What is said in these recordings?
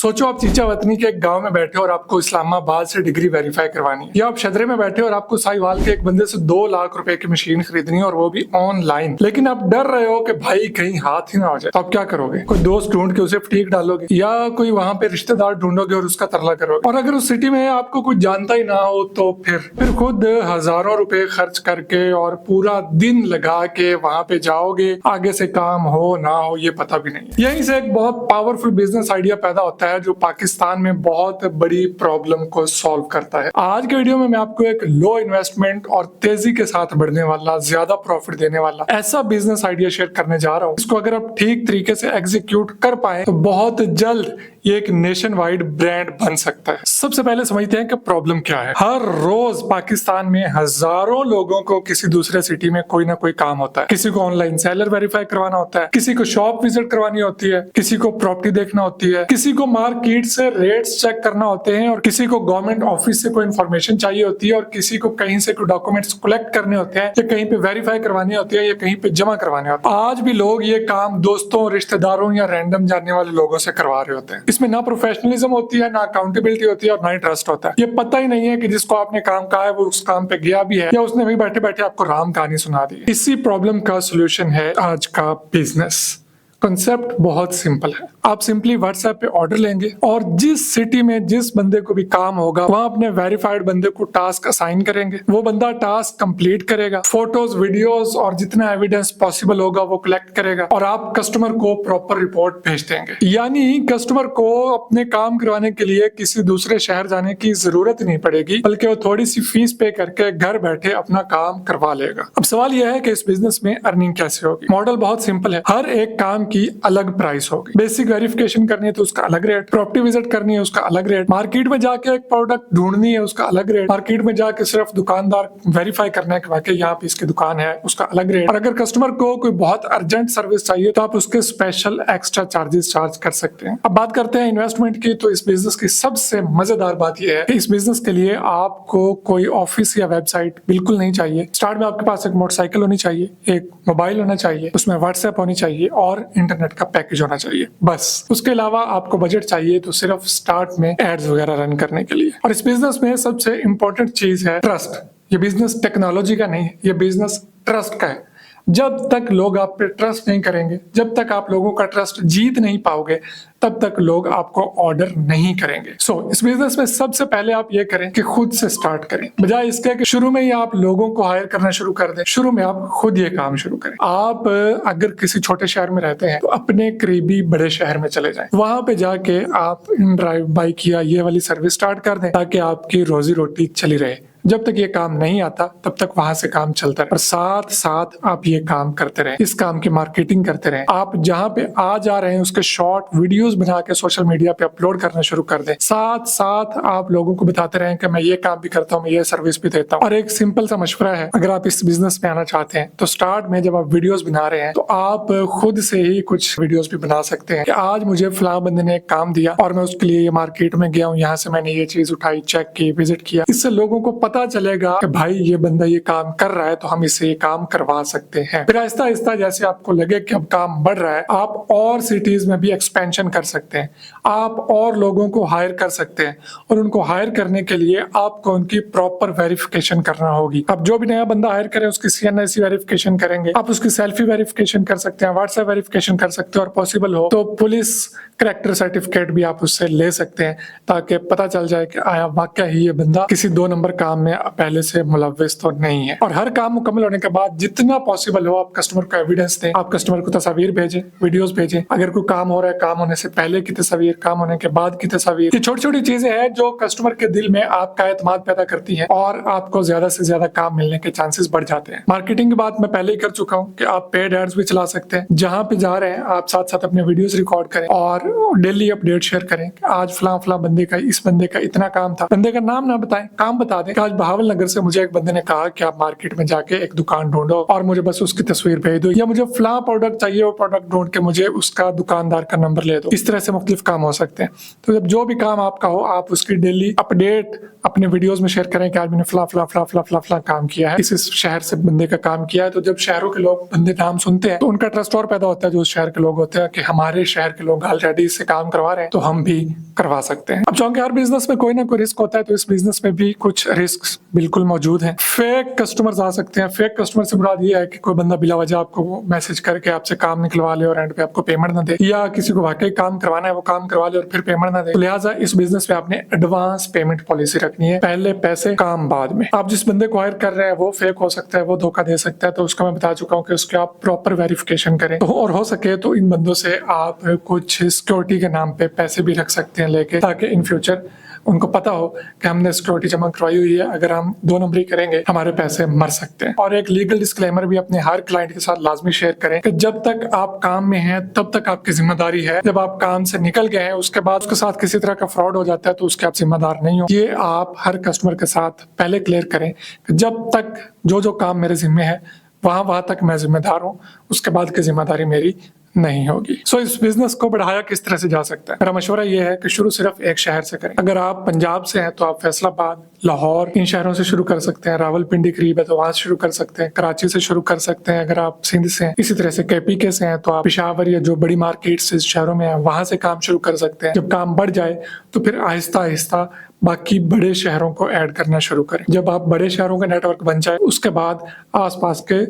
सोचो आप चीचा वतनी के एक गांव में बैठे हो और आपको इस्लामाबाद से डिग्री वेरीफाई करवानी है, या आप शदरे में बैठे हो और आपको साहिवाल के एक बंदे से 2 लाख रुपए की मशीन खरीदनी है और वो भी ऑनलाइन, लेकिन आप डर रहे हो कि भाई कहीं हाथ ही ना हो जाए। तो आप क्या करोगे? कोई दोस्त ढूंढ के उसे फटीक डालोगे या कोई वहां पे रिश्तेदार ढूंढोगे और उसका तरला करोगे। और अगर उस सिटी में आपको कुछ जानता ही ना हो तो फिर खुद हजारों रुपए खर्च करके और पूरा दिन लगा के वहां पे जाओगे, आगे से काम हो ना हो ये पता भी नहीं। यहीं से एक बहुत पावरफुल बिजनेस आइडिया पैदा होता है जो पाकिस्तान में बहुत बड़ी प्रॉब्लम को सॉल्व करता है। आज के वीडियो में मैं आपको एक लो इन्वेस्टमेंट और तेजी के साथ बढ़ने वाला, ज्यादा प्रॉफिट देने वाला ऐसा बिजनेस आइडिया शेयर करने जा रहा हूँ। इसको अगर आप ठीक तरीके से एग्जीक्यूट कर पाए तो बहुत जल्द ये एक नेशन वाइड ब्रांड बन सकता है। सबसे पहले समझते हैं कि प्रॉब्लम क्या है। हर रोज पाकिस्तान में हजारों लोगों को किसी दूसरे सिटी में कोई ना कोई काम होता है। किसी को ऑनलाइन सेलर वेरीफाई करवाना होता है, किसी को शॉप विजिट करवानी होती है, किसी को प्रॉपर्टी देखना होती है, किसी को मार्केट से रेट्स चेक करना होते हैं, और किसी को गवर्नमेंट ऑफिस से कोई इन्फॉर्मेशन चाहिए होती है, और किसी को कहीं से कोई डॉक्यूमेंट्स कलेक्ट करने होते हैं, या कहीं पे वेरीफाई करवानी होती है, या कहीं पे जमा करवाने होते हैं। आज भी लोग ये काम दोस्तों, रिश्तेदारों या रैंडम जानने वाले लोगों से करवा रहे होते हैं। इसमें ना प्रोफेशनलिज्म होती है, ना अकाउंटेबिलिटी होती है, और ना ही ट्रस्ट होता है। ये पता ही नहीं है कि जिसको आपने काम कहा है वो उस काम पे गया भी है या उसने वहीं बैठे बैठे आपको राम कहानी सुना दी। इसी प्रॉब्लम का सोल्यूशन है आज का बिजनेस। कॉन्सेप्ट बहुत सिंपल है। आप सिंपली व्हाट्सएप पे ऑर्डर लेंगे और जिस सिटी में जिस बंदे को भी काम होगा वहां अपने वेरीफाइड बंदे को टास्क असाइन करेंगे। वो बंदा टास्क कंप्लीट करेगा, फोटोज, वीडियोस और जितना एविडेंस पॉसिबल होगा वो कलेक्ट करेगा, और आप कस्टमर को प्रॉपर रिपोर्ट भेज देंगे। यानी कस्टमर को अपने काम करवाने के लिए किसी दूसरे शहर जाने की जरूरत नहीं पड़ेगी, बल्कि वो थोड़ी सी फीस पे करके घर बैठे अपना काम करवा लेगा। अब सवाल यह है कि इस बिजनेस में अर्निंग कैसे होगी। मॉडल बहुत सिंपल है। हर एक काम की अलग प्राइस होगी। बेसिक वेरिफिकेशन करनी है तो उसका अलग रेट, प्रॉपर्टी विजिट करनी है उसका अलग रेट, मार्केट में जाके एक प्रोडक्ट ढूंढनी है उसका अलग रेट, मार्केट में जाके सिर्फ दुकानदार वेरीफाई करना है कि वाकई यहाँ पे इसकी दुकान है उसका अलग रेट, और अगर कस्टमर को कोई बहुत अर्जेंट सर्विस चाहिए तो आप उसके स्पेशल एक्स्ट्रा चार्जेस चार्ज कर सकते हैं। अब बात करते हैं इन्वेस्टमेंट की। तो इस बिजनेस की सबसे मजेदार बात यह है कि इस बिजनेस के लिए आपको कोई ऑफिस या वेबसाइट बिल्कुल नहीं चाहिए। स्टार्ट में आपके पास एक मोटरसाइकिल होनी चाहिए, एक मोबाइल होना चाहिए, उसमें व्हाट्सएप होनी चाहिए और इंटरनेट का पैकेज होना चाहिए, बस। उसके अलावा आपको बजट चाहिए तो सिर्फ स्टार्ट में एड्स वगैरह रन करने के लिए। और इस बिजनेस में सबसे इंपॉर्टेंट चीज है ट्रस्ट। ये बिजनेस टेक्नोलॉजी का नहीं है, ये बिजनेस ट्रस्ट का है। जब तक लोग आप पे ट्रस्ट नहीं करेंगे, जब तक आप लोगों का ट्रस्ट जीत नहीं पाओगे, तब तक लोग आपको ऑर्डर नहीं करेंगे। इस बिजनेस में सबसे पहले आप ये करें कि खुद से स्टार्ट करें, बजाय इसके कि शुरू में ही आप लोगों को हायर करना शुरू कर दें। शुरू में आप खुद ये काम शुरू करें। आप अगर किसी छोटे शहर में रहते हैं तो अपने करीबी बड़े शहर में चले जाएं। वहां पे जाके आप इन ड्राइव बाइक या ये वाली सर्विस स्टार्ट कर दें ताकि आपकी रोजी रोटी चली रहे। जब तक ये काम नहीं आता तब तक वहां से काम चलता रहे, और साथ साथ आप ये काम करते रहें, इस काम की मार्केटिंग करते रहें। आप जहां पे आ जा रहे हैं उसके शॉर्ट वीडियोस बना के सोशल मीडिया पे अपलोड करना शुरू कर दें। साथ साथ आप लोगों को बताते रहें कि मैं ये काम भी करता हूँ, मैं ये सर्विस भी देता हूँ। और एक सिंपल सा मशवरा है, अगर आप इस बिजनेस में आना चाहते हैं तो स्टार्ट में जब आप वीडियोस बना रहे हैं तो आप खुद से ही कुछ वीडियोस भी बना सकते हैं कि आज मुझे फलां बंदे ने एक काम दिया और मैं उसके लिए ये मार्केट में गया हूँ, यहाँ से मैंने ये चीज उठाई, चेक की, विजिट किया। इससे लोगों को पता चलेगा कि भाई ये बंदा ये काम कर रहा है तो हम इसे ये काम करवा सकते हैं। फिर आहिस्ता आहिस्ता जैसे आपको लगे कि अब काम बढ़ रहा है, आप और सिटीज में भी एक्सपेंशन कर सकते हैं, आप और लोगों को हायर कर सकते हैं, और उनको हायर करने के लिए आपको उनकी प्रॉपर वेरिफिकेशन करना होगी। अब जो भी नया बंदा हायर करे उसकी CNIC वेरिफिकेशन करेंगे, आप उसकी सेल्फी वेरिफिकेशन कर सकते हैं, व्हाट्सएप वेरिफिकेशन कर सकते हैं, और पॉसिबल हो तो पुलिस कैरेक्टर सर्टिफिकेट भी आप उससे ले सकते हैं ताकि पता चल जाए कि आया वाकई ही ये बंदा किसी 2 नंबर काम में पहले से मुलव्विस तो नहीं है। और हर काम मुकम्मल होने के बाद जितना पॉसिबल हो आप कस्टमर को एविडेंस दें, आप कस्टमर को तस्वीर भेजें, वीडियोस भेजें। अगर कोई काम हो रहा है, काम होने से पहले की तस्वीर, काम होने के बाद की तस्वीर। ये छोटी छोटी चीजें हैं जो कस्टमर के दिल में आपका एतमाद पैदा करती है और आपको ज्यादा से ज्यादा काम मिलने के चांसेस बढ़ जाते हैं। मार्केटिंग की बात मैं पहले ही कर चुका हूँ कि आप पेड एड्स भी चला सकते हैं। जहां पे जा रहे हैं आप साथ साथ अपने वीडियोस रिकॉर्ड करें और डेली अपडेट शेयर करें कि आज फलां फलां बंदे का, इस बंदे का इतना काम था। बंदे का नाम ना बताएं, काम बता दें। आज आज बहावल नगर से मुझे एक बंदे ने कहा कि आप मार्केट में जाके एक दुकान ढूंढो और मुझे बस उसकी तस्वीर भेज दो, या मुझे फला प्रोडक्ट चाहिए, वो प्रोडक्ट ढूंढ के मुझे उसका दुकानदार का नंबर ले दो। इस तरह से मुख्तलिफ काम हो सकते हैं। तो जब जो भी काम आपका हो, आप उसकी डेली अपडेट अपने वीडियोस में शेयर करें कि आज मैंने फला फला फला फला फला फला काम किया है, इस शहर से बंदे का काम किया है। तो जब शहरों के लोग बंदे नाम सुनते हैं तो उनका ट्रस्ट और पैदा होता है, जो उस शहर के लोग होते हैं कि हमारे शहर के लोग ऑलरेडी इससे काम करवा रहे हैं तो हम भी करवा सकते हैं। अब चूंकि हर बिजनेस में कोई ना कोई रिस्क होता है, तो इस बिजनेस में भी कुछ रिस्क बिल्कुल मौजूद है। फेक कस्टमर्स आ सकते हैं। फेक कस्टमर से मुराद ये है कि कोई बंदा बिला वजह आपको मैसेज करके आपसे काम निकलवा ले और एंड पे आपको पेमेंट ना दे, या किसी को वाकई काम करवाना है वो काम करवा ले और फिर पेमेंट ना दे। तो लिहाजा इस बिजनेस में आपने एडवांस पेमेंट पॉलिसी रखनी है, पहले पैसे काम बाद में। आप जिस बंदे को हायर कर रहे हैं वो फेक हो सकता है, वो धोखा दे सकता है, तो उसका मैं बता चुका हूँ कि उसके आप प्रॉपर वेरिफिकेशन करें। तो और हो सके तो इन बंदों से आप कुछ सिक्योरिटी के नाम पे पैसे भी रख सकते हैं लेके, ताकि इन फ्यूचर उनको पता हो कि हमने सिक्योरिटी जमा करवाई हुई है, अगर हम 2 नंबरी करेंगे हमारे पैसे मर सकते हैं। और एक लीगल डिस्क्लेमर भी अपने हर क्लाइंट के साथ लाजमी शेयर करें कि जब तक आप काम में हैं तब तक आपकी जिम्मेदारी है, जब आप काम से निकल गए हैं उसके बाद उसके साथ किसी तरह का फ्रॉड हो जाता है तो उसके आप जिम्मेदार नहीं हो। ये आप हर कस्टमर के साथ पहले क्लियर करें कि जब तक जो काम मेरे जिम्मे है वहां तक मैं जिम्मेदार हूँ, उसके बाद की जिम्मेदारी मेरी नहीं होगी। सो इस बिजनेस को बढ़ाया किस तरह से जा सकता है? मेरा मशवरा ये है कि शुरू सिर्फ एक शहर से करें। अगर आप पंजाब से हैं तो आप फैसलाबाद, लाहौर, इन शहरों से शुरू कर सकते हैं। रावलपिंडी करीब है तो वहां से शुरू कर सकते हैं। कराची से शुरू कर सकते हैं अगर आप सिंध से हैं। इसी तरह से KPK से हैं तो आप पेशावर या जो बड़ी मार्केट इस शहरों में है वहां से काम शुरू कर सकते हैं। जब काम बढ़ जाए तो फिर आहिस्ता आहिस्ता बाकी बड़े शहरों को ऐड करना शुरू करें। जब आप बड़े शहरों का नेटवर्क बन जाए उसके बाद आसपास के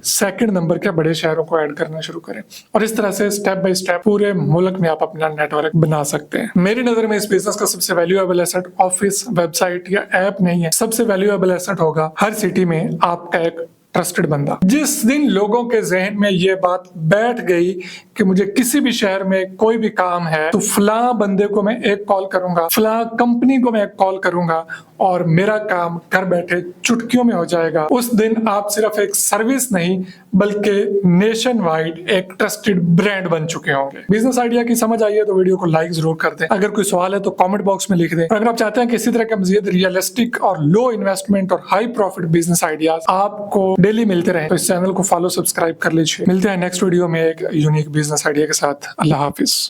सेकंड नंबर के बड़े शहरों को ऐड करना शुरू करें, और इस तरह से स्टेप बाय स्टेप पूरे मुल्क में आप अपना नेटवर्क बना सकते हैं। मेरी नजर में इस बिजनेस का सबसे वैल्यूएबल एसेट ऑफिस, वेबसाइट या ऐप नहीं है। सबसे वैल्यूएबल एसेट होगा हर सिटी में आपका एक ट्रस्टेड बंदा। जिस दिन लोगों के जहन में ये बात बैठ गई कि मुझे किसी भी शहर में कोई भी काम है तो फला बंदे को मैं एक कॉल करूंगा, फला कंपनी को मैं एक कॉल करूंगा और मेरा काम घर बैठे चुटकियों में हो जाएगा, उस दिन आप सिर्फ एक सर्विस नहीं बल्कि नेशन वाइड एक ट्रस्टेड ब्रांड बन चुके होंगे। बिजनेस आइडिया की समझ आई है तो वीडियो को लाइक जरूर कर दें। अगर कोई सवाल है तो कमेंट बॉक्स में लिख दें। और अगर आप चाहते हैं कि इसी तरह के मजीद रियलिस्टिक और लो इन्वेस्टमेंट और हाई प्रॉफिट बिजनेस आइडियाज आपको डेली मिलते रहे तो इस चैनल को फॉलो, सब्सक्राइब कर लीजिए। मिलते हैं नेक्स्ट वीडियो में एक यूनिक बिजनेस आइडिया के साथ। अल्लाह हाफिज।